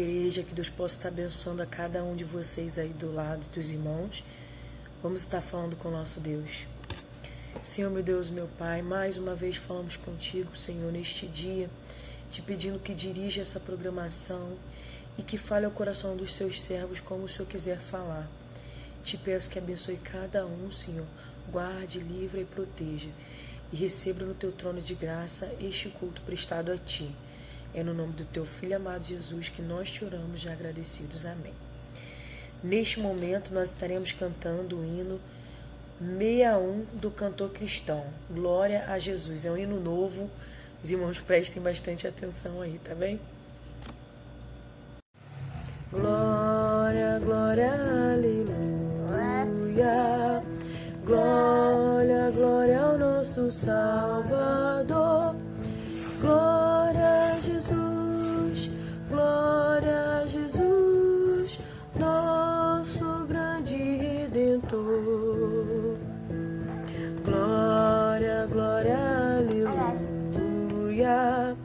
igreja, que Deus possa estar abençoando a cada um de vocês aí do lado dos irmãos. Vamos estar falando com o nosso Deus. Senhor, meu Deus, meu Pai, mais uma vez falamos contigo, Senhor, neste dia, te pedindo que dirija essa programação e que fale ao coração dos seus servos como o Senhor quiser falar. Te peço que abençoe cada um, Senhor, guarde, livre e proteja, e receba no teu trono de graça este culto prestado a ti. É no nome do teu Filho amado Jesus que nós te oramos já agradecidos. Amém. Neste momento nós estaremos cantando o hino 61 do cantor cristão, Glória a Jesus. É um hino novo, os irmãos prestem bastante atenção aí, tá bem? Glória, glória, aleluia. Glória, glória ao nosso Salvador. Glória a Jesus, glória a Jesus, nosso grande Redentor. Glória, glória, aleluia.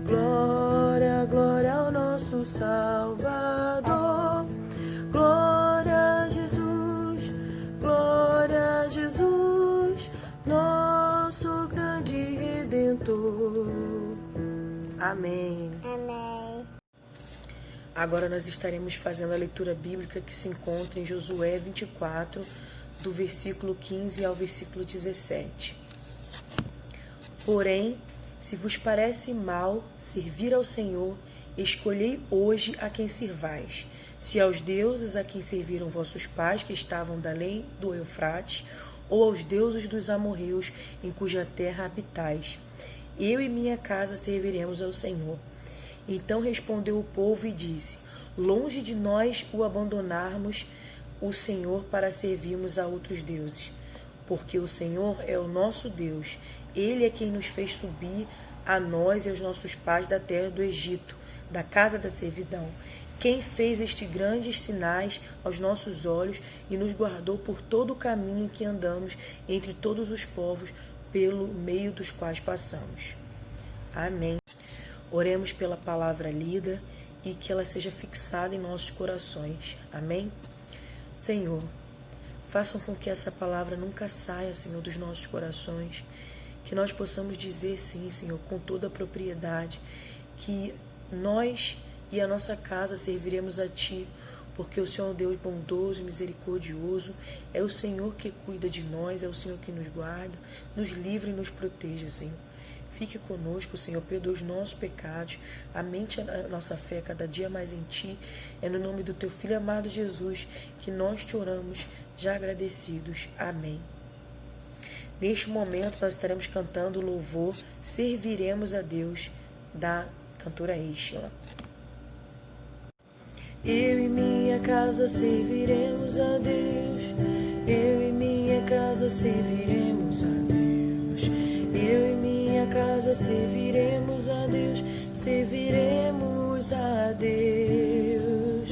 Glória, glória ao nosso Salvador. Glória a Jesus, glória a Jesus, nosso grande Redentor. Amém. Amém. Agora nós estaremos fazendo a leitura bíblica que se encontra em Josué 24, do versículo 15 ao versículo 17. Porém, se vos parece mal servir ao Senhor, escolhei hoje a quem servais, se aos deuses a quem serviram vossos pais que estavam da além do Eufrates, ou aos deuses dos amorreus em cuja terra habitais. Eu e minha casa serviremos ao Senhor. Então respondeu o povo e disse: longe de nós o abandonarmos o Senhor para servirmos a outros deuses, porque o Senhor é o nosso Deus. Ele é quem nos fez subir a nós e aos nossos pais da terra do Egito, da casa da servidão. Quem fez estes grandes sinais aos nossos olhos e nos guardou por todo o caminho que andamos entre todos os povos pelo meio dos quais passamos. Amém. Oremos pela palavra lida e que ela seja fixada em nossos corações. Amém. Senhor, façam com que essa palavra nunca saia, Senhor, dos nossos corações, que nós possamos dizer sim, Senhor, com toda a propriedade, que nós e a nossa casa serviremos a Ti, porque o Senhor é um Deus bondoso e misericordioso, é o Senhor que cuida de nós, é o Senhor que nos guarda, nos livra e nos proteja, Senhor. Fique conosco, Senhor, perdoa os nossos pecados, aumente a nossa fé cada dia mais em Ti. É no nome do Teu Filho amado Jesus que nós te oramos, já agradecidos. Amém. Neste momento nós estaremos cantando o louvor Serviremos a Deus, da cantora Estela. Eu e minha casa serviremos a Deus, eu e minha casa serviremos a Deus, eu e minha casa serviremos a Deus, serviremos a Deus.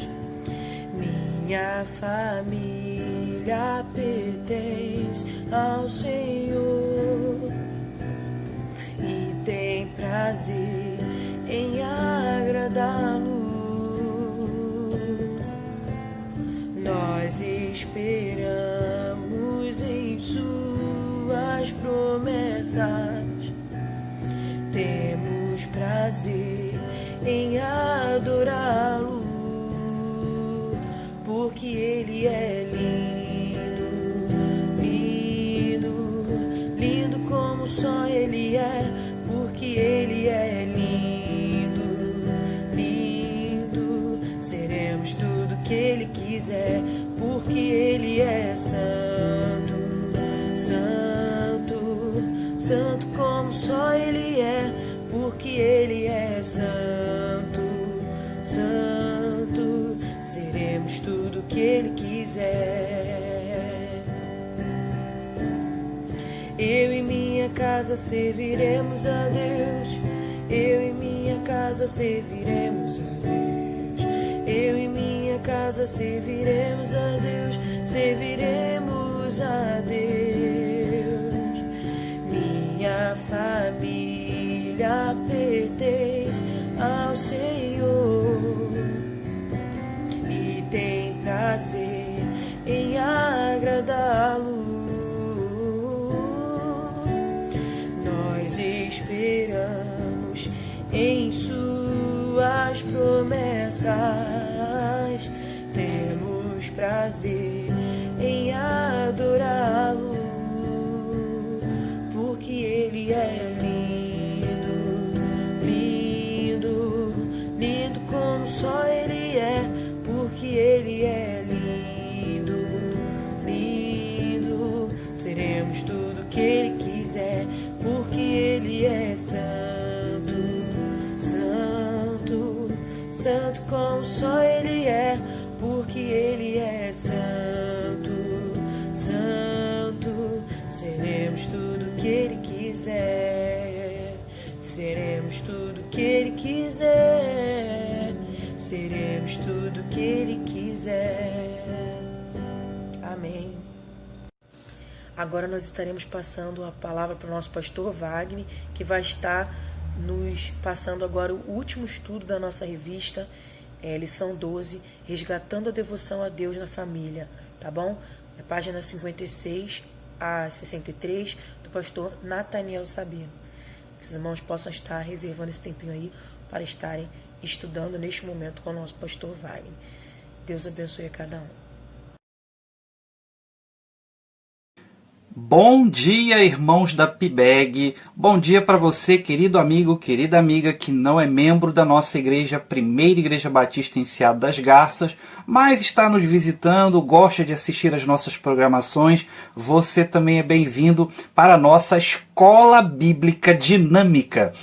Minha família pertence ao Senhor e tem prazer em agradá-lo. Nós esperamos em suas promessas, temos prazer em adorá-lo, porque Ele é lindo, lindo, lindo como só Ele é, porque Ele é lindo, lindo, seremos tudo que Ele quiser, porque Ele é santo, santo, santo como só Ele é, porque Ele é santo, santo, seremos tudo que Ele quiser. Eu e minha casa serviremos a Deus, eu e minha casa serviremos a Deus, eu e minha casa serviremos a Deus, serviremos a Deus. Minha família pertence ao Senhor graças, temos prazer em adorá-lo, porque Ele é lindo, lindo, lindo como só Ele é, porque Ele é lindo, lindo. Seremos tudo que Ele quiser, porque Ele é santo, santo, santo como só Ele é, porque Ele é santo, santo. Seremos tudo que Ele quiser, seremos tudo que Ele quiser, seremos tudo que Ele quiser. Amém. Agora nós estaremos passando a palavra para o nosso pastor Wagner, que vai estar nos passando agora o último estudo da nossa revista, lição 12, Resgatando a Devoção a Deus na Família, tá bom? É página 56 a 63, do pastor Nathaniel Sabino. Que os irmãos possam estar reservando esse tempinho aí para estarem estudando neste momento com o nosso pastor Wagner. Deus abençoe a cada um. Bom dia, irmãos da PIBEG. Bom dia para você, querido amigo, querida amiga, que não é membro da nossa igreja, Primeira Igreja Batista em Enseado das Garças, mas está nos visitando, gosta de assistir às nossas programações. Você também é bem-vindo para a nossa Escola Bíblica Dinâmica.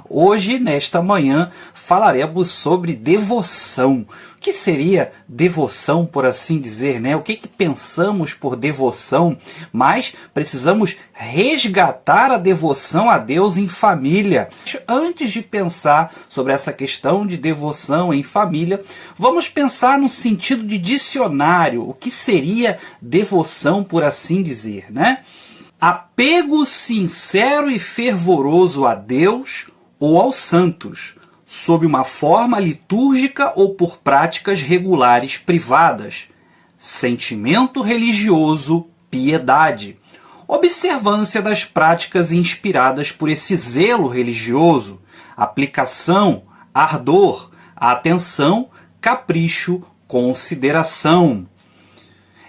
Hoje, nesta manhã, falaremos sobre devoção. O que seria devoção, por assim dizer, né? O que pensamos por devoção? Mas precisamos resgatar a devoção a Deus em família. Antes de pensar sobre essa questão de devoção em família, vamos pensar no sentido de dicionário. O que seria devoção, por assim dizer, né? Apego sincero e fervoroso a Deus ou aos santos, sob uma forma litúrgica ou por práticas regulares privadas. Sentimento religioso, piedade. Observância das práticas inspiradas por esse zelo religioso. Aplicação, ardor, atenção, capricho, consideração.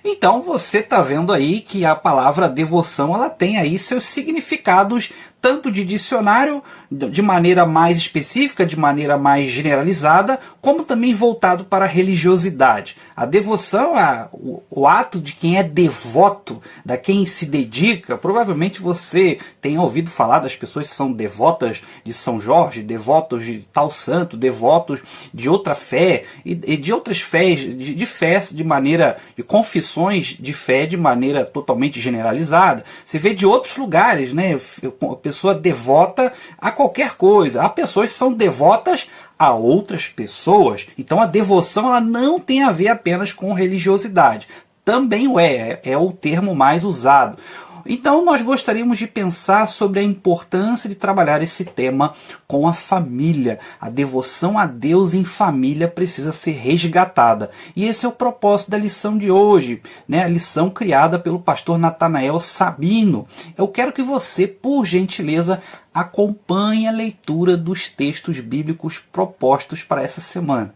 Então você está vendo aí que a palavra devoção ela tem aí seus significados tanto de dicionário, de maneira mais específica, de maneira mais generalizada, como também voltado para a religiosidade. A devoção, o ato de quem é devoto, da quem se dedica. Provavelmente você tenha ouvido falar das pessoas que são devotas de São Jorge, devotos de tal santo, devotos de outra fé, e de outras fés, de fé de maneira, de confissões de fé de maneira totalmente generalizada. Você vê de outros lugares, né? Pessoa devota a qualquer coisa. Há pessoas que são devotas a outras pessoas. Então a devoção ela não tem a ver apenas com religiosidade. Também é o termo mais usado. Então nós gostaríamos de pensar sobre a importância de trabalhar esse tema com a família. A devoção a Deus em família precisa ser resgatada. E esse é o propósito da lição de hoje, né? A lição criada pelo pastor Nathaniel Sabino. Eu quero que você, por gentileza, acompanhe a leitura dos textos bíblicos propostos para essa semana.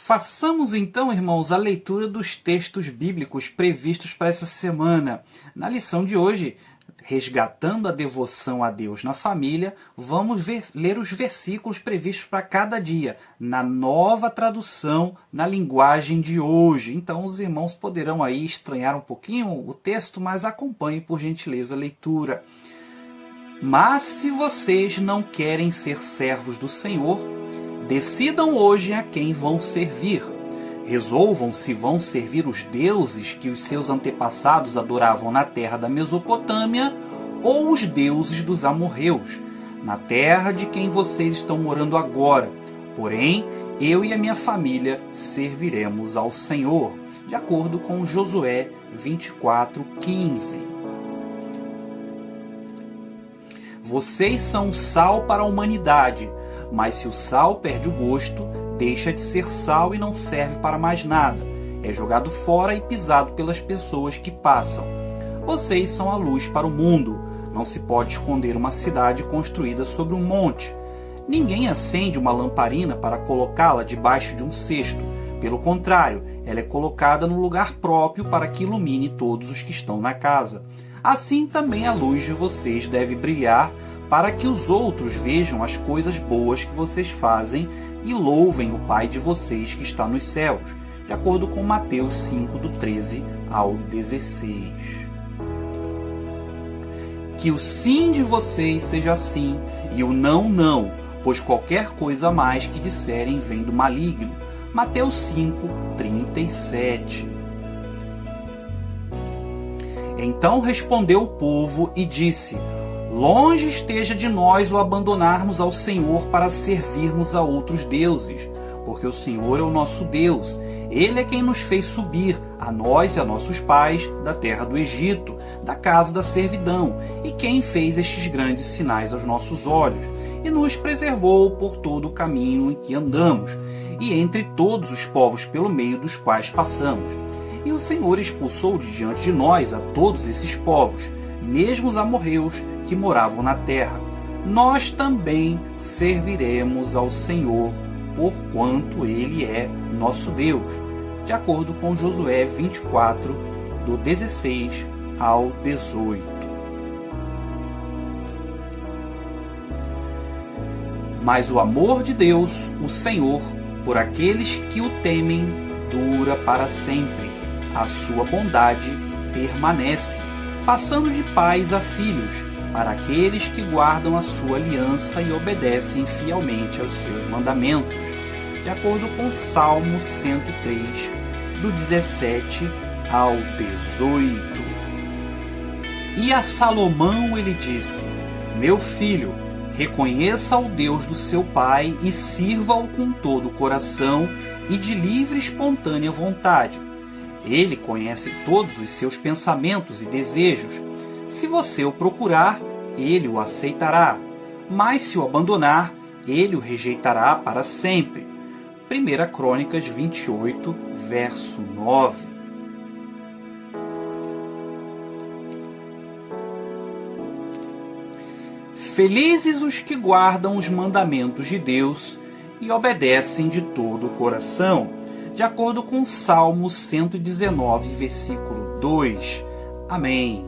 Façamos então, irmãos, a leitura dos textos bíblicos previstos para essa semana. Na lição de hoje, resgatando a devoção a Deus na família, vamos ler os versículos previstos para cada dia, na nova tradução, na linguagem de hoje. Então os irmãos poderão aí estranhar um pouquinho o texto, mas acompanhem por gentileza a leitura. Mas se vocês não querem ser servos do Senhor, decidam hoje a quem vão servir. Resolvam se vão servir os deuses que os seus antepassados adoravam na terra da Mesopotâmia ou os deuses dos amorreus, na terra de quem vocês estão morando agora. Porém, eu e a minha família serviremos ao Senhor, de acordo com Josué 24:15. Vocês são sal para a humanidade, mas se o sal perde o gosto, deixa de ser sal e não serve para mais nada. É jogado fora e pisado pelas pessoas que passam. Vocês são a luz para o mundo. Não se pode esconder uma cidade construída sobre um monte. Ninguém acende uma lamparina para colocá-la debaixo de um cesto. Pelo contrário, ela é colocada no lugar próprio para que ilumine todos os que estão na casa. Assim também a luz de vocês deve brilhar, para que os outros vejam as coisas boas que vocês fazem e louvem o Pai de vocês que está nos céus, de acordo com Mateus 5, do 13 ao 16. Que o sim de vocês seja sim e o não, não, pois qualquer coisa a mais que disserem vem do maligno. Mateus 5, 37. Então respondeu o povo e disse: Longe esteja de nós o abandonarmos ao Senhor para servirmos a outros deuses, porque o Senhor é o nosso Deus. Ele é quem nos fez subir, a nós e a nossos pais, da terra do Egito, da casa da servidão, e quem fez estes grandes sinais aos nossos olhos, e nos preservou por todo o caminho em que andamos, e entre todos os povos pelo meio dos quais passamos. E o Senhor expulsou de diante de nós a todos esses povos, mesmo os amorreus que moravam na terra. Nós também serviremos ao Senhor, porquanto Ele é nosso Deus, de acordo com Josué 24, do 16 ao 18. Mas o amor de Deus, o Senhor, por aqueles que o temem, dura para sempre. A sua bondade permanece, passando de pais a filhos, para aqueles que guardam a sua aliança e obedecem fielmente aos seus mandamentos, de acordo com Salmo 103, do 17 ao 18. E a Salomão ele disse: Meu filho, reconheça o Deus do seu pai e sirva-o com todo o coração e de livre e espontânea vontade. Ele conhece todos os seus pensamentos e desejos. Se você o procurar, ele o aceitará. Mas se o abandonar, ele o rejeitará para sempre. 1 Crônicas 28, verso 9. Felizes os que guardam os mandamentos de Deus e obedecem de todo o coração, de acordo com Salmo 119, versículo 2. Amém.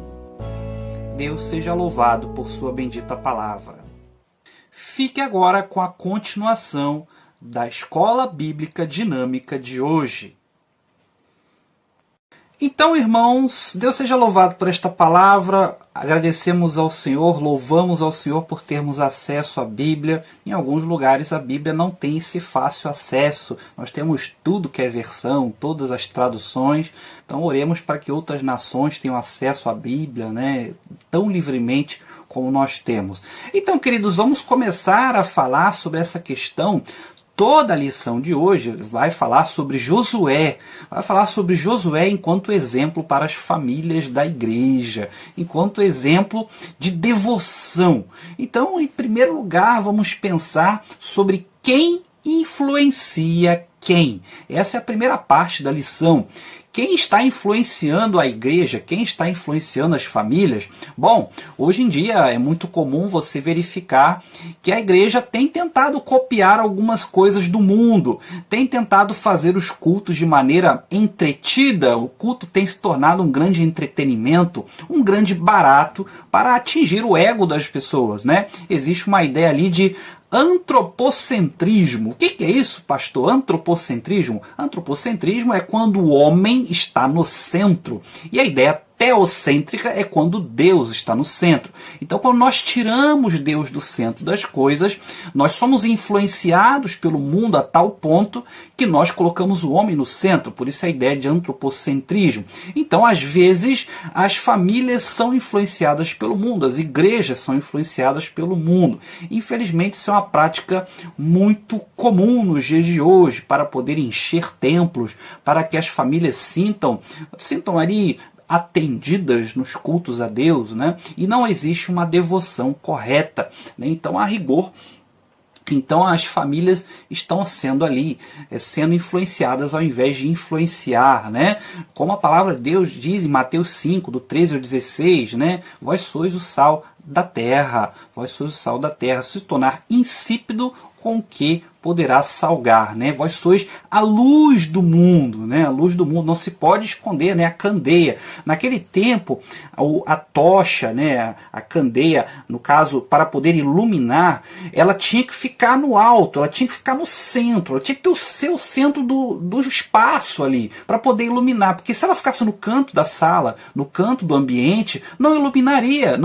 Deus seja louvado por sua bendita palavra. Fique agora com a continuação da Escola Bíblica Dinâmica de hoje. Então, irmãos, Deus seja louvado por esta palavra. Agradecemos ao Senhor, louvamos ao Senhor por termos acesso à Bíblia. Em alguns lugares a Bíblia não tem esse fácil acesso. Nós temos tudo que é versão, todas as traduções. Então oremos para que outras nações tenham acesso à Bíblia, né, tão livremente como nós temos. Então, queridos, vamos começar a falar sobre essa questão. Toda a lição de hoje vai falar sobre Josué, enquanto exemplo para as famílias da igreja, enquanto exemplo de devoção. Então, em primeiro lugar, vamos pensar sobre quem influencia quem. Essa é a primeira parte da lição. Quem está influenciando a igreja? Quem está influenciando as famílias? Bom, hoje em dia é muito comum você verificar que a igreja tem tentado copiar algumas coisas do mundo, tem tentado fazer os cultos de maneira entretida. O culto tem se tornado um grande entretenimento, um grande barato para atingir o ego das pessoas, né? Existe uma ideia ali de antropocentrismo. O que é isso, pastor? Antropocentrismo? Antropocentrismo é quando o homem está no centro. E a ideia teocêntrica é quando Deus está no centro. Então, quando nós tiramos Deus do centro das coisas, nós somos influenciados pelo mundo a tal ponto que nós colocamos o homem no centro. Por isso a ideia de antropocentrismo. Então, às vezes, as famílias são influenciadas pelo mundo, as igrejas são influenciadas pelo mundo. Infelizmente, isso é uma prática muito comum nos dias de hoje, para poder encher templos, para que as famílias sintam ali atendidas nos cultos a Deus, né? E não existe uma devoção correta, né? Então, a rigor, Então as famílias estão sendo ali, sendo influenciadas ao invés de influenciar, né? Como a palavra de Deus diz em Mateus 5, do 13 ao 16, né? Vós sois o sal da terra, vós sois o sal da terra. Se tornar insípido, com o que poderá salgar, né? Vós sois a luz do mundo, né? A luz do mundo não se pode esconder, né? A candeia. Naquele tempo, a tocha, né? A candeia, no caso, para poder iluminar, ela tinha que ficar no alto, ela tinha que ficar no centro, ela tinha que ter o seu centro do espaço ali, para poder iluminar. Porque se ela ficasse no canto da sala, no canto do ambiente, não iluminaria,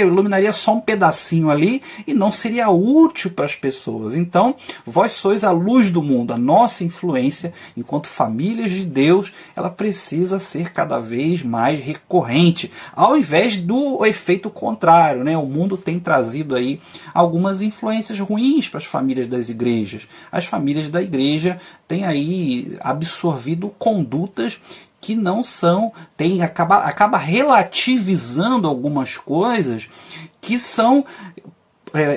iluminaria só um pedacinho ali e não seria útil para as pessoas. Então, vós sois a luz do mundo. A nossa influência, enquanto famílias de Deus, ela precisa ser cada vez mais recorrente, ao invés do efeito contrário, né? O mundo tem trazido aí algumas influências ruins para as famílias das igrejas. As famílias da igreja têm aí absorvido condutas que não são, acaba relativizando algumas coisas que são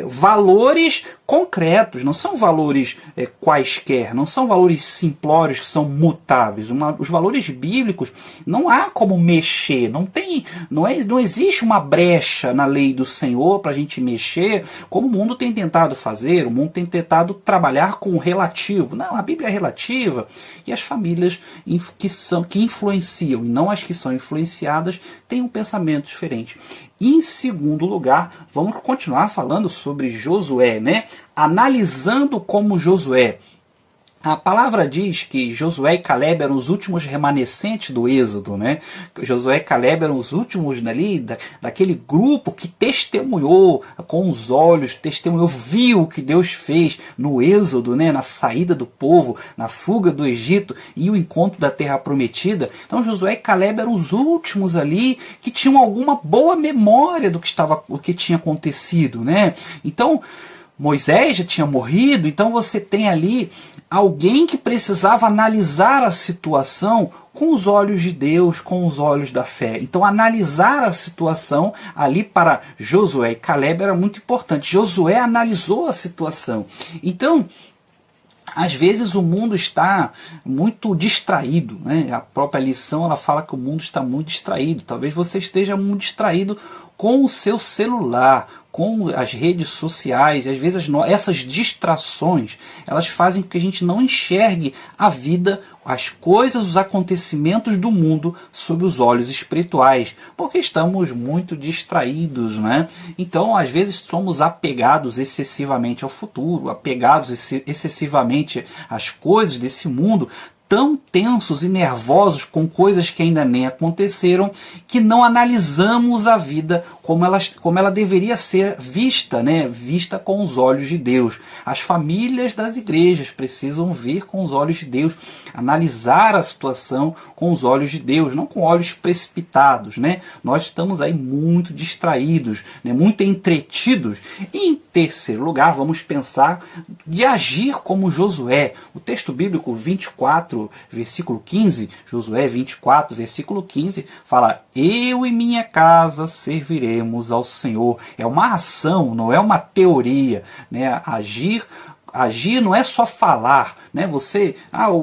valores concretos, não são valores quaisquer, não são valores simplórios que são mutáveis. Os valores bíblicos não há como mexer, não existe uma brecha na lei do Senhor para a gente mexer, como o mundo tem tentado fazer. O mundo tem tentado trabalhar com o relativo. Não, a Bíblia é relativa, e as famílias que influenciam e não as que são influenciadas têm um pensamento diferente. E, em segundo lugar, vamos continuar falando sobre Josué, né? Analisando como Josué. A palavra diz que Josué e Caleb eram os últimos remanescentes do Êxodo, né? Josué e Caleb eram os últimos ali daquele grupo que testemunhou com os olhos, viu o que Deus fez no Êxodo, né? Na saída do povo, na fuga do Egito e o encontro da Terra Prometida. Então Josué e Caleb eram os últimos ali que tinham alguma boa memória do que tinha acontecido, né? Então Moisés já tinha morrido, então você tem ali alguém que precisava analisar a situação com os olhos de Deus, com os olhos da fé. Então analisar a situação ali para Josué e Caleb era muito importante. Josué analisou a situação. Então, às vezes o mundo está muito distraído, né? A própria lição ela fala que o mundo está muito distraído. Talvez você esteja muito distraído com o seu celular, com as redes sociais. Às vezes essas distrações elas fazem com que a gente não enxergue a vida, as coisas, os acontecimentos do mundo sob os olhos espirituais, porque estamos muito distraídos, né? Então, às vezes, somos apegados excessivamente ao futuro, apegados excessivamente às coisas desse mundo, tão tensos e nervosos com coisas que ainda nem aconteceram, que não analisamos a vida como ela deveria ser vista, né? Vista com os olhos de Deus. As famílias das igrejas precisam ver com os olhos de Deus, analisar a situação com os olhos de Deus, não com olhos precipitados, né? Nós estamos aí muito distraídos, né? Muito entretidos. E, em terceiro lugar, vamos pensar de agir como Josué. O texto bíblico 24, versículo 15, Josué 24, versículo 15, fala: eu e minha casa serviremos ao Senhor. É uma ação, não é uma teoria, né? Agir não é só falar, né?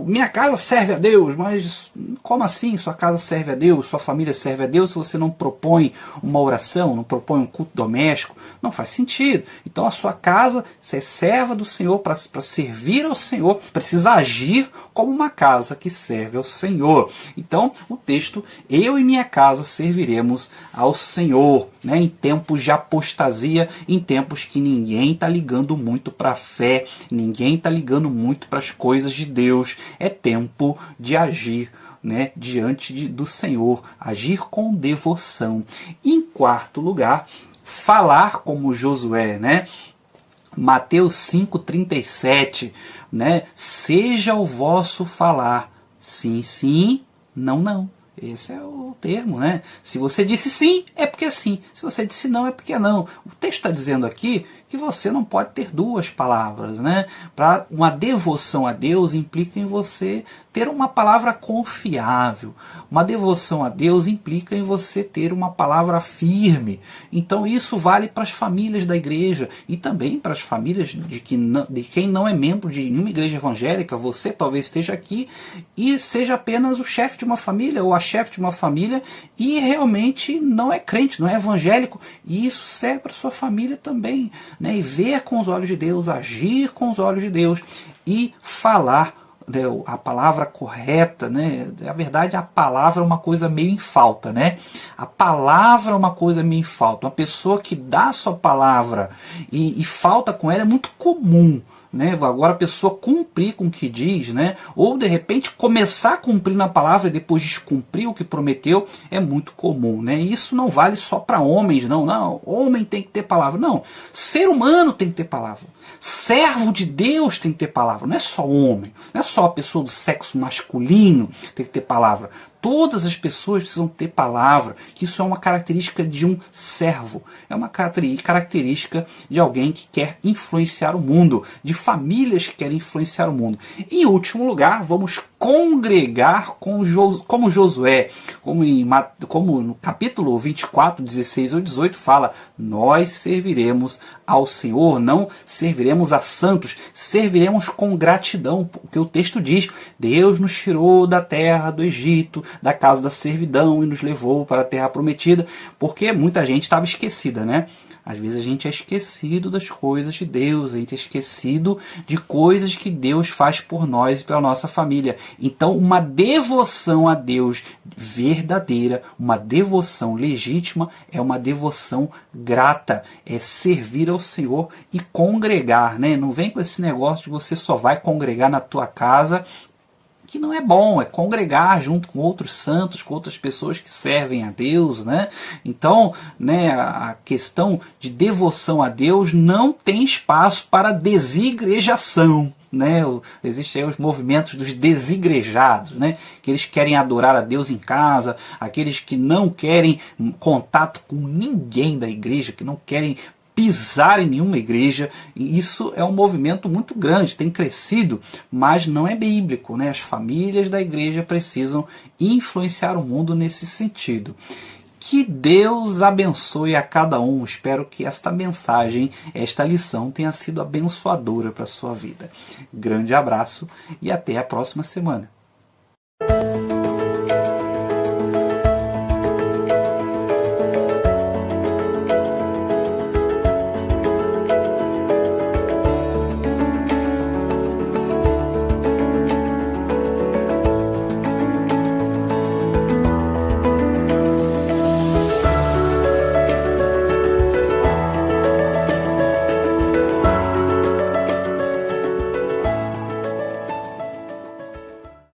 Minha casa serve a Deus, mas como assim sua casa serve a Deus, sua família serve a Deus, se você não propõe uma oração, não propõe um culto doméstico? Não faz sentido. Então a sua casa, você é serva do Senhor para servir ao Senhor, precisa agir como uma casa que serve ao Senhor. Então o texto: eu e minha casa serviremos ao Senhor, né? Em tempos de apostasia, em tempos que ninguém está ligando muito para a fé, ninguém está ligando muito para as coisas de Deus, é tempo de agir, né, diante do Senhor, agir com devoção. Em quarto lugar, falar como Josué, né? Mateus 5,37, né? Seja o vosso falar sim, sim, não, não. Esse é o termo, né? Se você disse sim, é porque sim. Se você disse não, é porque não. O texto está dizendo aqui que você não pode ter duas palavras, né? Para uma devoção a Deus implica em você ter uma palavra confiável. Uma devoção a Deus implica em você ter uma palavra firme. Então isso vale para as famílias da igreja e também para as famílias de quem não é membro de nenhuma igreja evangélica. Você talvez esteja aqui e seja apenas o chefe de uma família ou a chefe de uma família e realmente não é crente, não é evangélico. E isso serve para sua família também, né? E ver com os olhos de Deus, agir com os olhos de Deus e falar a palavra correta, né? Na verdade, a palavra é uma coisa meio em falta, né? A palavra é uma coisa meio em falta. Uma pessoa que dá a sua palavra e falta com ela é muito comum, né? Agora a pessoa cumprir com o que diz, né? Ou de repente começar a cumprir na palavra e depois descumprir o que prometeu é muito comum, né? E isso não vale só para homens, não. Não, homem tem que ter palavra. Não, ser humano tem que ter palavra. Servo de Deus tem que ter palavra. Não é só homem, não é só a pessoa do sexo masculino tem que ter palavra. Todas as pessoas precisam ter palavra, que isso é uma característica de um servo, é uma característica de alguém que quer influenciar o mundo, de famílias que querem influenciar o mundo. Em último lugar, vamos congregar como Josué, como no capítulo 24, 16 ou 18 fala, nós serviremos ao Senhor, não serviremos a santos, serviremos com gratidão, porque o texto diz, Deus nos tirou da terra do Egito, da casa da servidão e nos levou para a terra prometida, porque muita gente estava esquecida, né? Às vezes a gente é esquecido das coisas de Deus, a gente é esquecido de coisas que Deus faz por nós e pela nossa família. Então, uma devoção a Deus verdadeira, uma devoção legítima, é uma devoção grata, é servir ao Senhor e congregar, né? Não vem com esse negócio de você só vai congregar na tua casa, que não é bom, é congregar junto com outros santos, com outras pessoas que servem a Deus, né? Então, né, a questão de devoção a Deus não tem espaço para desigrejação, né? Existem aí os movimentos dos desigrejados, né? Que eles querem adorar a Deus em casa, aqueles que não querem contato com ninguém da igreja, que não querem pisar em nenhuma igreja, e isso é um movimento muito grande, tem crescido, mas não é bíblico, né? As famílias da igreja precisam influenciar o mundo nesse sentido. Que Deus abençoe a cada um. Espero que esta mensagem, esta lição tenha sido abençoadora para a sua vida. Grande abraço e até a próxima semana.